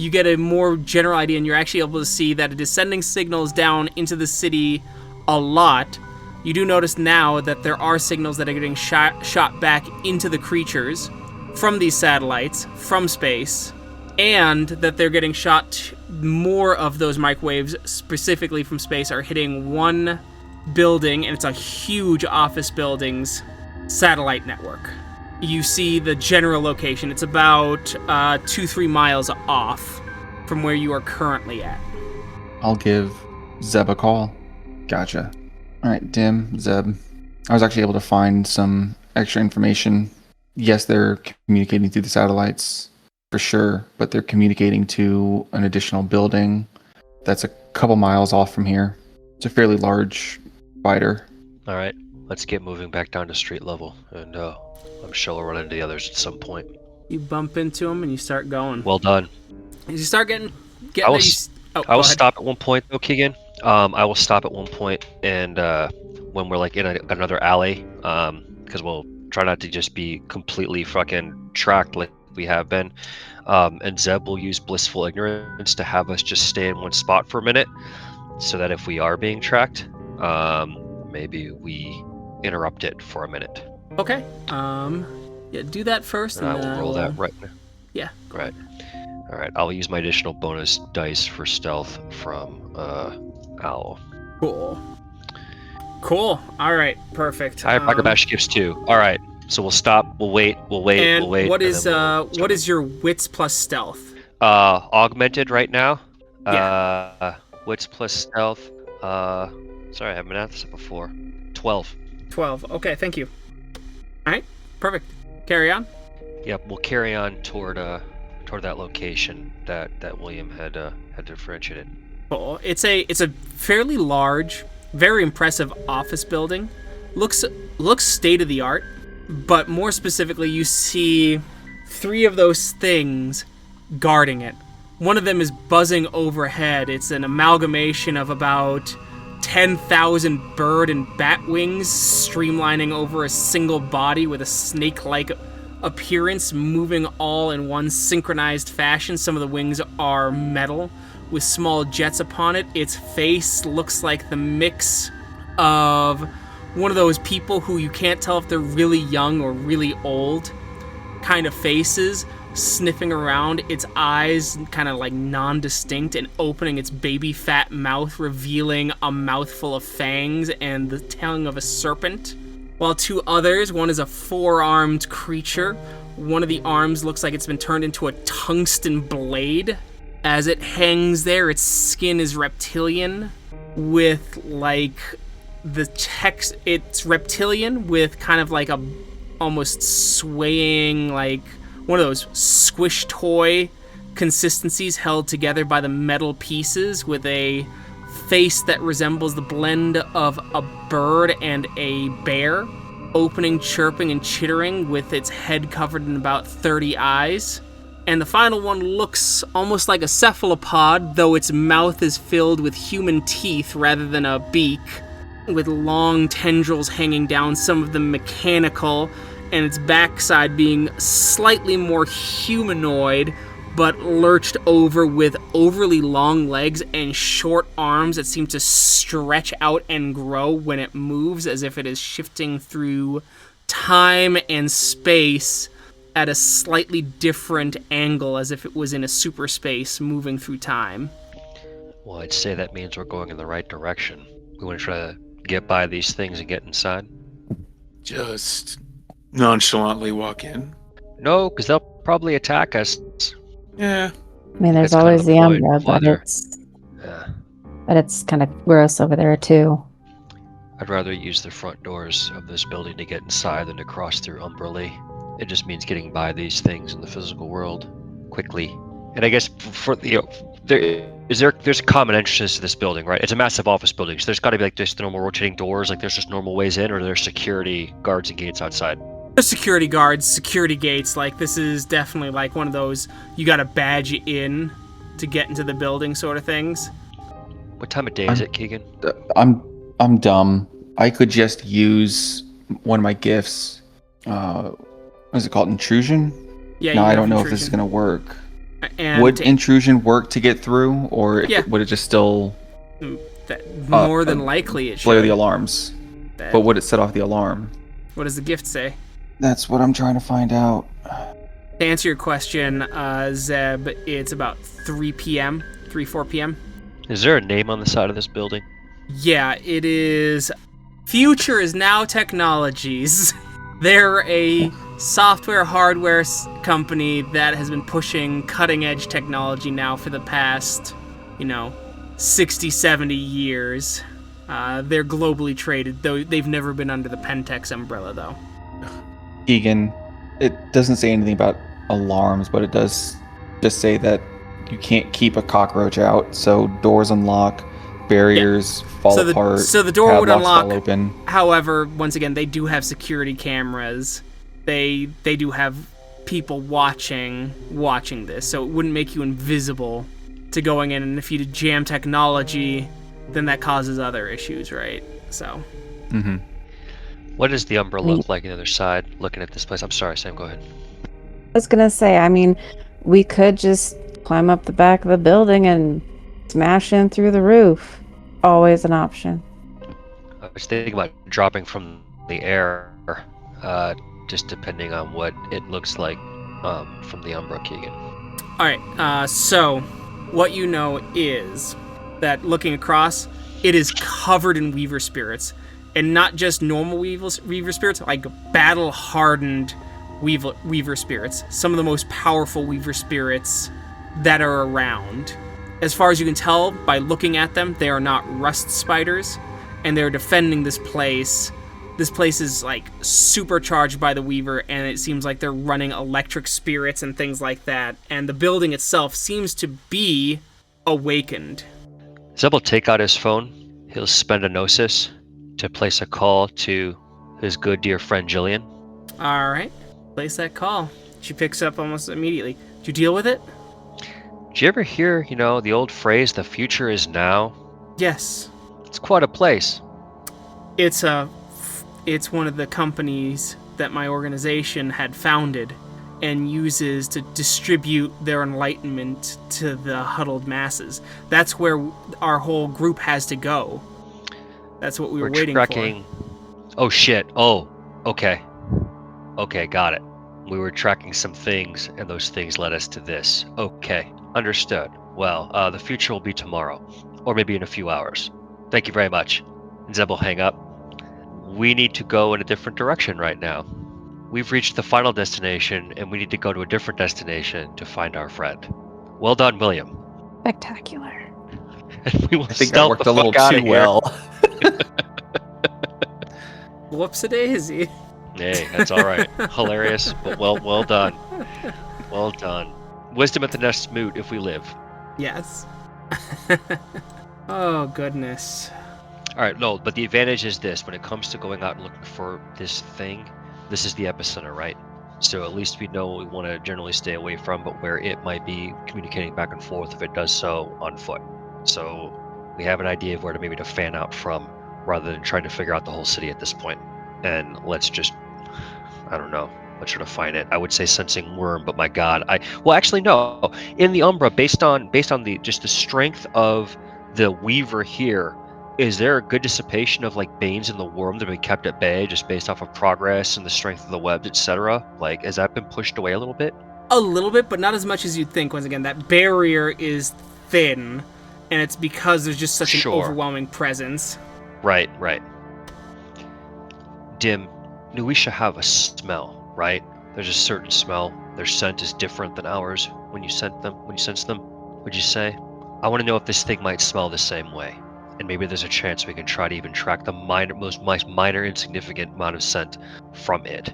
get a more general idea, and you're actually able to see that it is sending signals down into the city a lot. You do notice now that there are signals that are getting shot back into the creatures from these satellites, from space. and that they're getting shot. More of those microwaves, specifically from space, are hitting one building, and it's a huge office building's satellite network. You see the general location. It's about 2-3 miles off from where you are currently at. I'll give Zeb a call. Gotcha. All right, Dim, Zeb. I was actually able to find some extra information. Yes, they're communicating through the satellites for sure, but they're communicating to an additional building that's a couple miles off from here. It's a fairly large fighter. All right, let's get moving back down to street level, and I'm sure we'll run into the others at some point. You bump into them and you start going. Well done. As you start getting I will, there, I will stop at one point though, Keegan. I will stop at one point, and when we're like in another alley, because we'll try not to just be completely fucking tracked like we have been. And Zeb will use blissful ignorance to have us just stay in one spot for a minute, so that if we are being tracked, maybe we interrupt it for a minute. Okay. Yeah, do that first, And I will roll that right now. Yeah. Right. All right. I'll use my additional bonus dice for stealth from Owl. Cool. All right. Perfect. I have Bagabash gifts too. All right. So we'll stop. We'll wait. And we'll wait. what is your wits plus stealth? Augmented right now. Yeah. Wits plus stealth. Sorry, I haven't asked this before. 12. 12. Okay. Thank you. All right. Perfect. Carry on. Yep. We'll carry on toward that location that William had differentiated. Cool. It's a fairly large, very impressive office building. Looks state of the art. But more specifically, you see 3 of those things guarding it. One of them is buzzing overhead. It's an amalgamation of about 10,000 bird and bat wings streamlining over a single body with a snake-like appearance, moving all in one synchronized fashion. Some of the wings are metal with small jets upon it. Its face looks like the mix of one of those people who you can't tell if they're really young or really old kind of faces, sniffing around, its eyes kind of like non-distinct, and opening its baby fat mouth, revealing a mouthful of fangs and the tongue of a serpent. While 2 others, one is a 4-armed creature. One of the arms looks like it's been turned into a tungsten blade. As it hangs there, its skin is reptilian with like it's reptilian with kind of like a almost swaying, like one of those squish toy consistencies held together by the metal pieces, with a face that resembles the blend of a bird and a bear, opening, chirping, and chittering with its head covered in about 30 eyes. And the final one looks almost like a cephalopod, though its mouth is filled with human teeth rather than a beak, with long tendrils hanging down, some of them mechanical, and its backside being slightly more humanoid, but lurched over with overly long legs and short arms that seem to stretch out and grow when it moves, as if it is shifting through time and space at a slightly different angle, as if it was in a super space moving through time. Well, I'd say that means we're going in the right direction. We want to try to get by these things and get inside? Just nonchalantly walk in. No, because they'll probably attack us. Yeah. I mean, there's That's kind always of the the point, Umbra, but whether- but it's kind of gross over there too. I'd rather use the front doors of this building to get inside than to cross through Umbrally. It just means getting by these things in the physical world quickly. And I guess for there's a common entrance to this building, right? It's a massive office building, so there's got to be like just normal rotating doors, like there's just normal ways in, or there's security guards and gates outside. There's security guards, security gates. Like, this is definitely like one of those you got to badge in to get into the building sort of things. What time of day is it, Keegan? I'm dumb. I could just use one of my gifts. What is it called? Intrusion? Yeah. No, I don't know if this is gonna work. And Would intrusion work to get through, or Yeah. would it just still more than likely it should. blare the alarms? That- But would it set off the alarm? What does the gift say? That's what I'm trying to find out. To answer your question, Zeb, it's about 3 p.m., 4 p.m. Is there a name on the side of this building? Yeah, it is Future is Now Technologies. They're a software hardware company that has been pushing cutting edge technology now for the past, 60, 70 years. They're globally traded, though they've never been under the Pentex umbrella, though. Keegan, it doesn't say anything about alarms, but it does just say that you can't keep a cockroach out, so doors unlock, barriers fall apart. So the door would unlock. Fall open. However, once again, they do have security cameras. They do have people watching this, so it wouldn't make you invisible to going in. And if you jam technology, then that causes other issues, right? So. Mm-hmm. What does the Umbra look like on the other side, looking at this place? I'm sorry, Sam, go ahead. I was gonna say, we could just climb up the back of the building and smash in through the roof. Always an option. I was thinking about dropping from the air, just depending on what it looks like from the Umbra, Keegan. Alright, so what you know is that looking across, it is covered in Weaver spirits. And not just normal Weaver spirits, like battle-hardened Weaver spirits. Some of the most powerful Weaver spirits that are around. As far as you can tell by looking at them, they are not rust spiders, and they're defending this place. This place is like supercharged by the Weaver, and it seems like they're running electric spirits and things like that. And the building itself seems to be awakened. Zeb will take out his phone. He'll spend a gnosis to place a call to his good dear friend Jillian. All right, place that call. She picks up almost immediately. Did you deal with it? Did you ever hear, the old phrase, the future is now? Yes. It's quite a place. It's one of the companies that my organization had founded and uses to distribute their enlightenment to the huddled masses. That's where our whole group has to go. That's what we're waiting for. Oh, shit. Oh, okay. Okay, got it. We were tracking some things, and those things led us to this. Okay, understood. Well, the future will be tomorrow, or maybe in a few hours. Thank you very much. And Zeb will hang up. We need to go in a different direction right now. We've reached the final destination, and we need to go to a different destination to find our friend. Well done, William. Spectacular. And we will I think that worked a little too well. Whoops-a-daisy. Hey, that's all right. Hilarious, but well done. Well done. Wisdom at the next moot if we live. Yes. Oh, goodness. All right, no, but the advantage is this. When it comes to going out and looking for this thing, this is the epicenter, right? So at least we know what we want to generally stay away from, but where it might be communicating back and forth if it does so on foot. So we have an idea of where to fan out from, rather than trying to figure out the whole city at this point. And let's just, I don't know, let's try to find it. I would say sensing worm, but my God, actually no. In the Umbra, based on the strength of the Weaver here, is there a good dissipation of like Banes in the worm that have been kept at bay just based off of progress and the strength of the webs, etc.? Like, has that been pushed away a little bit? A little bit, but not as much as you'd think. Once again, that barrier is thin, and it's because there's just such an overwhelming presence. Right. Dim, Nuisha have a smell, right? There's a certain smell. Their scent is different than ours when you sense them, would you say? I want to know if this thing might smell the same way. And maybe there's a chance we can try to even track the most minor insignificant amount of scent from it.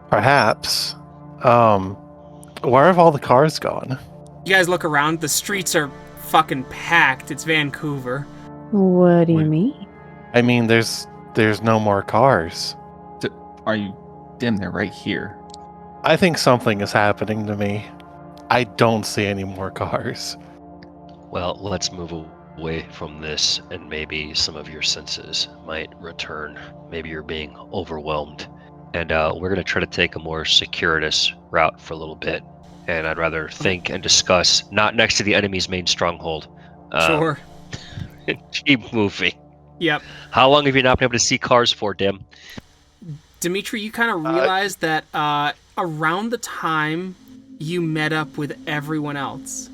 Perhaps. Where have all the cars gone? You guys look around, the streets are fucking packed. It's Vancouver. What do you mean? I mean, there's no more cars. Are you dim? They're right here. I think something is happening to me. I don't see any more cars. Well, let's move away from this, and maybe some of your senses might return. Maybe you're being overwhelmed. And we're going to try to take a more circuitous route for a little bit. And I'd rather think and discuss, not next to the enemy's main stronghold. Sure. Keep moving. Yep. How long have you not been able to see cars for, Dim? Dimitri, you kind of realize that around the time you met up with everyone else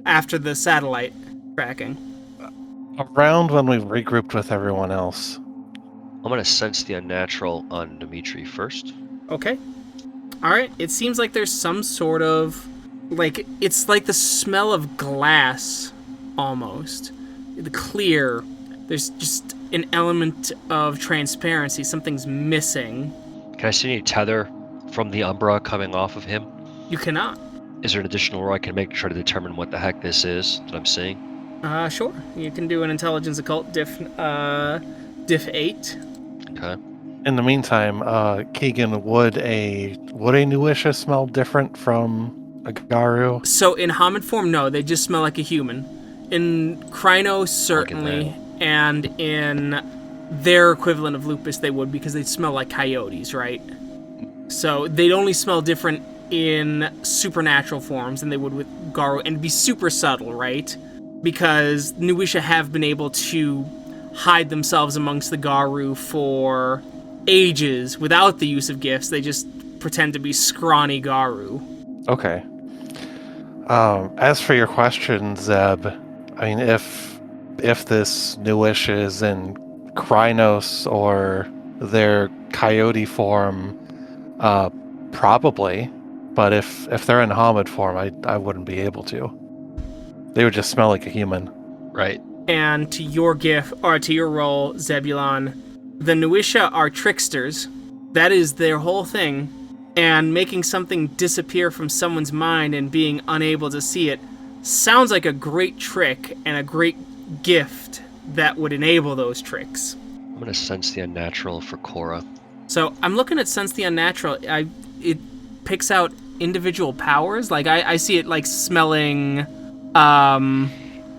after the satellite tracking. Around when we regrouped with everyone else. I'm gonna sense the unnatural on Dimitri first. Okay. Alright, it seems like there's some sort of... like, it's like the smell of glass, almost. The clear. There's just an element of transparency. Something's missing. Can I see any tether from the Umbra coming off of him? You cannot. Is there an additional roll I can make to try to determine what the heck this is that I'm seeing? Sure. You can do an intelligence occult diff 8. Okay. In the meantime, Keegan, would a Nuisha smell different from a Garu? So in Homid form, no, they just smell like a human. In Krynos, certainly, and in their equivalent of Lupus, they would, because they smell like coyotes, right? So they'd only smell different in supernatural forms than they would with Garu, and be super subtle, right? Because Nuisha have been able to hide themselves amongst the Garu for ages without the use of gifts. They just pretend to be scrawny Garu. Okay. As for your question, Zeb, I mean, if this Newish is in Krynos or their coyote form, probably. But if they're in Hamid form, I wouldn't be able to. They would just smell like a human. Right. And to your gift, or to your role, Zebulon, the Nuisha are tricksters. That is their whole thing. And making something disappear from someone's mind and being unable to see it sounds like a great trick and a great gift that would enable those tricks. I'm gonna sense the unnatural for Cora. So I'm looking at Sense the Unnatural. It picks out individual powers. Like I see it like smelling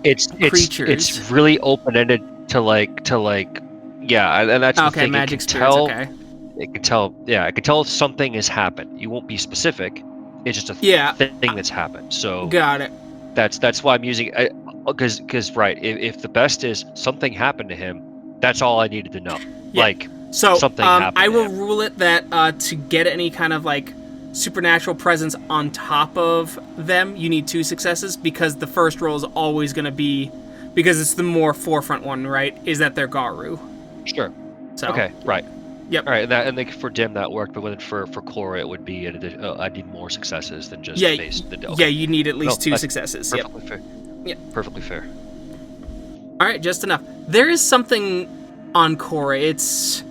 It's creatures. it's really open-ended to like yeah, and that's the Okay, thing. magic It can spirits, tell, okay. It can tell, yeah, it can tell if something has happened. You won't be specific. It's just a Yeah. thing that's happened. So Got it. that's why I'm using because right, if the best is something happened to him, that's all I needed to know. Yeah. Like So something happened. I to will him. rule it that to get any kind of like supernatural presence on top of them, you need 2 successes, because the first roll is always going to be, because it's the more forefront one, right? Is that they're Garu. Sure. So Okay. Right. Yep. All right. And then for Dim that worked, but when for Cora it would be I need more successes than just Yeah. base. Yeah, you need at least No, 2 that's successes. Yep. Perfectly fair. Yep. Perfectly fair. All right, just enough. There is something on Cora. It's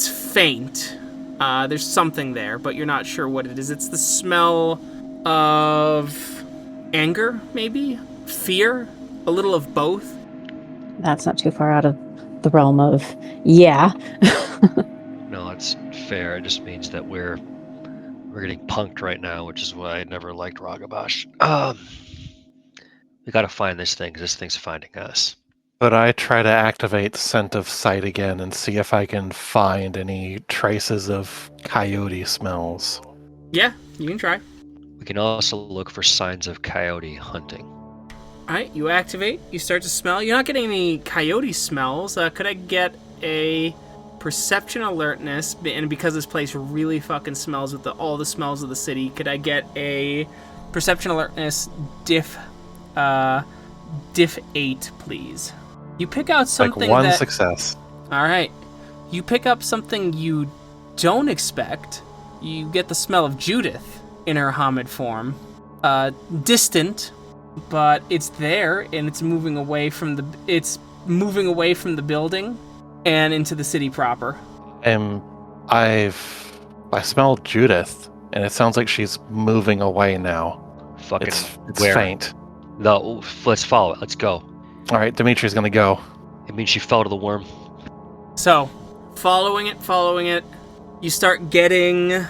faint. There's something there, but you're not sure what it is. It's the smell of anger, maybe? Fear? A little of both? That's not too far out of the realm of, yeah. No, it's fair. It just means that we're getting punked right now, which is why I never liked Ragabash. We gotta find this thing, because this thing's finding us. But I try to activate Scent of Sight again and see if I can find any traces of coyote smells. Yeah, you can try. We can also look for signs of coyote hunting. All right, you activate. You start to smell. You're not getting any coyote smells. Could I get a perception alertness? And because this place really fucking smells with all the smells of the city, could I get a perception alertness diff 8, please? You pick out something like one that... success. All right. You pick up something you don't expect. You get the smell of Judith in her Hamid form. Distant, but it's there, and it's moving away from the building and into the city proper. I smelled Judith, and it sounds like she's moving away now. Fucking It's where? faint. No, let's follow it. Let's go. All right, Dimitri's gonna go. It means she fell to the worm. So, following it, you start getting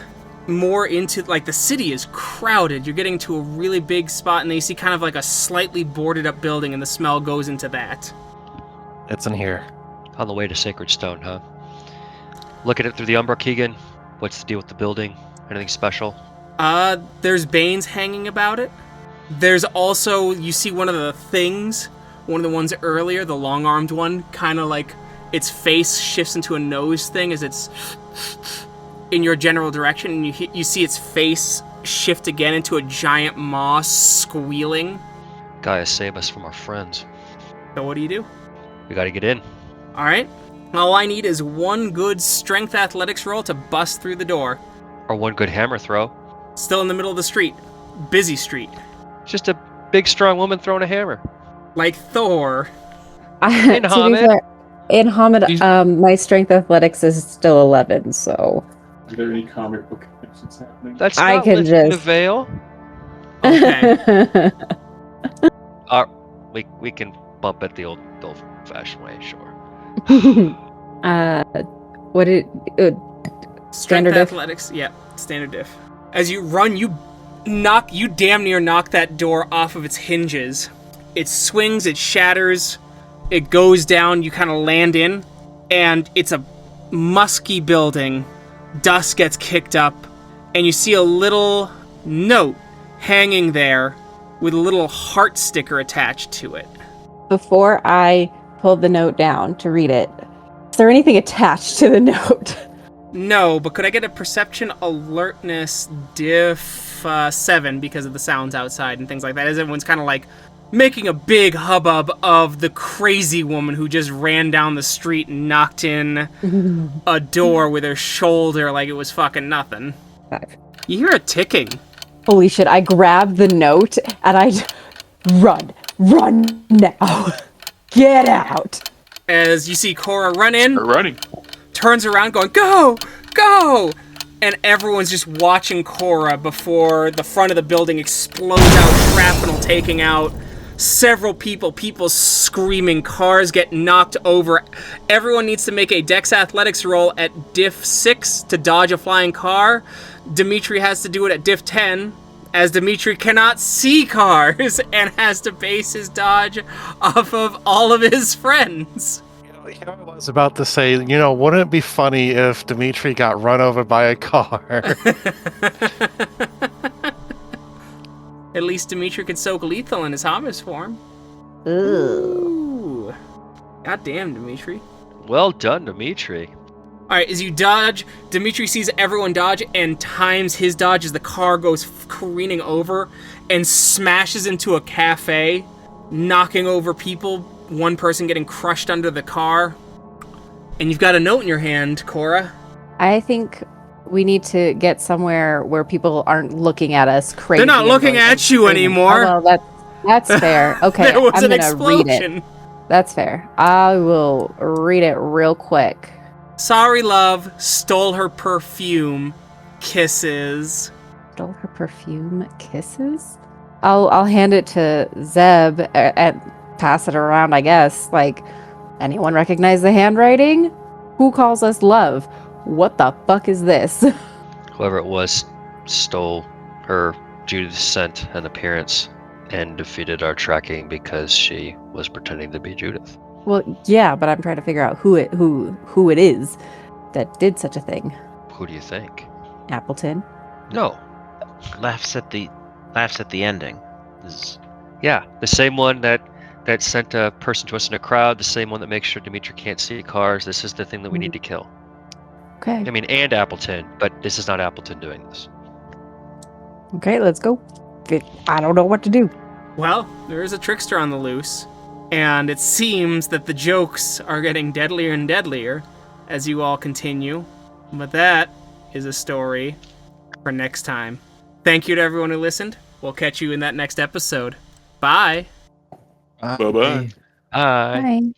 more into, like, the city is crowded. You're getting to a really big spot, and then you see kind of like a slightly boarded up building, and the smell goes into that. It's in here. On the way to Sacred Stone, huh? Look at it through the Umbra, Keegan. What's the deal with the building? Anything special? There's Banes hanging about it. There's also, you see one of the ones earlier, the long-armed one, kind of like its face shifts into a nose thing as it's in your general direction, and you see its face shift again into a giant maw squealing. Gaia, save us from our friends. So what do? We gotta get in. All right. All I need is one good strength athletics roll to bust through the door. Or one good hammer throw. Still in the middle of the street. Busy street. Just a big, strong woman throwing a hammer. Like Thor. In Hamid. In Hamid, my strength athletics is still 11, so... Are there any comic book connections happening? That's I not can lifting the just- veil. Okay. We can bump it the old-fashioned way, sure. What it... Strength Standard diff? athletics. Yeah, standard diff. As you run, you damn near knock that door off of its hinges. It swings, it shatters, it goes down, you kind of land in, and it's a musky building. Dust gets kicked up, and you see a little note hanging there with a little heart sticker attached to it. Before I pulled the note down to read it, is there anything attached to the note? No, but could I get a perception alertness diff 7 because of the sounds outside and things like that? As everyone's kind of like making a big hubbub of the crazy woman who just ran down the street and knocked in a door with her shoulder like it was fucking nothing. 5. You hear a ticking. Holy shit, I grabbed the note and I run now. Get out. As you see Cora run in, We're running. turns around going, go, go! And everyone's just watching Cora before the front of the building explodes out, shrapnel taking out several people screaming, cars get knocked over. Everyone needs to make a Dex Athletics roll at diff 6 to dodge a flying car. Dimitri has to do it at diff 10, as Dimitri cannot see cars and has to base his dodge off of all of his friends. Here I was about to say, wouldn't it be funny if Dimitri got run over by a car? At least Dimitri could soak lethal in his Hamas form. Ugh. Ooh. Goddamn, Dimitri. Well done, Dimitri. Alright, as you dodge, Dimitri sees everyone dodge and times his dodge as the car goes careening over and smashes into a cafe, knocking over people, one person getting crushed under the car. And you've got a note in your hand, Cora. I think we need to get somewhere where people aren't looking at us crazy. They're not and looking going at you screaming. anymore. Oh, well, that's fair. Okay, There was I'm an gonna read explosion. it. That's fair. I will read it real quick. Sorry, love. Stole her perfume. Kisses. Stole her perfume. Kisses. I'll hand it to Zeb and pass it around. I guess. Like, anyone recognize the handwriting? Who calls us love? What the fuck is this? Whoever it was stole her Judith's scent and appearance and defeated our tracking because she was pretending to be Judith. Well, yeah, but I'm trying to figure out who it is that did such a thing. Who do you think? Appleton. No. Laughs at the ending. Yeah, the same one that sent a person to us in a crowd, the same one that makes sure Dimitri can't see cars. This is the thing that we need to kill. Okay. I mean, and Appleton, but this is not Appleton doing this. Okay, let's go. I don't know what to do. Well, there is a trickster on the loose, and it seems that the jokes are getting deadlier and deadlier as you all continue. But that is a story for next time. Thank you to everyone who listened. We'll catch you in that next episode. Bye. Bye-bye. Hi. Bye.